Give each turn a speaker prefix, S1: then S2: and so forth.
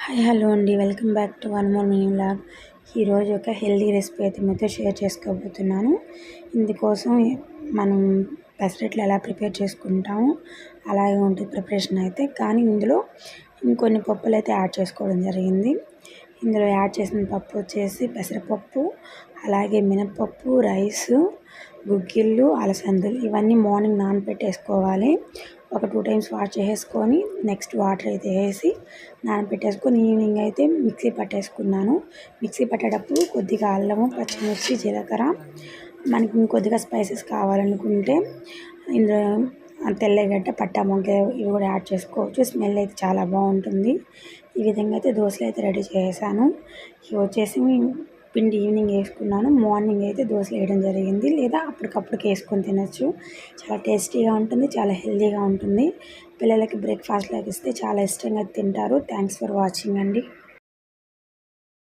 S1: Hi hello అండి, welcome back to one more mini vlog. ఈరోజు ఒక హెల్దీ రెసిపీ అయితే మీతో షేర్ చేసుకోబోతున్నాను. ఇందుకోసం మనం పెసరట్లు ఎలా ప్రిపేర్ చేసుకుంటాము అలాగే ఉంటుంది ప్రిపరేషన్ అయితే. కానీ ఇందులో ఇంకొన్ని పప్పులు అయితే యాడ్ చేసుకోవడం జరిగింది. ఇందులో యాడ్ చేసిన పప్పు వచ్చేసి పెసరపప్పు, అలాగే మినపప్పు, రైసు, గుగ్గిళ్ళు, అలసందలు. ఇవన్నీ మార్నింగ్ నానబెట్టేసుకోవాలి. ఒక 2 టైమ్స్ వాష్ చేసేసుకొని నెక్స్ట్ వాటర్ అయితే వేసి నానబెట్టేసుకొని ఈవినింగ్ అయితే మిక్సీ పట్టేసుకున్నాను. మిక్సీ పట్టేటప్పుడు కొద్దిగా అల్లము, పచ్చిమిర్చి, జీలకర్ర, మనకి ఇంకొద్దిగా స్పైసెస్ కావాలనుకుంటే ఇందులో తెల్లగడ్డ, పట్టా మొగ్గ ఇవి కూడా యాడ్ చేసుకోవచ్చు. స్మెల్ అయితే చాలా బాగుంటుంది. ఈ విధంగా అయితే దోశలు అయితే రెడీ చేశాను. ఇవి వచ్చేసి పిండి ఈవినింగ్ వేసుకున్నాను. మార్నింగ్ అయితే దోశలు వేయడం జరిగింది. లేదా అప్పటికప్పుడుకి వేసుకొని తినచ్చు. చాలా టేస్టీగా ఉంటుంది, చాలా హెల్తీగా ఉంటుంది. పిల్లలకి బ్రేక్ఫాస్ట్ లాగా ఇస్తే చాలా ఇష్టంగా తింటారు. థ్యాంక్స్ ఫర్ వాచింగ్ అండి.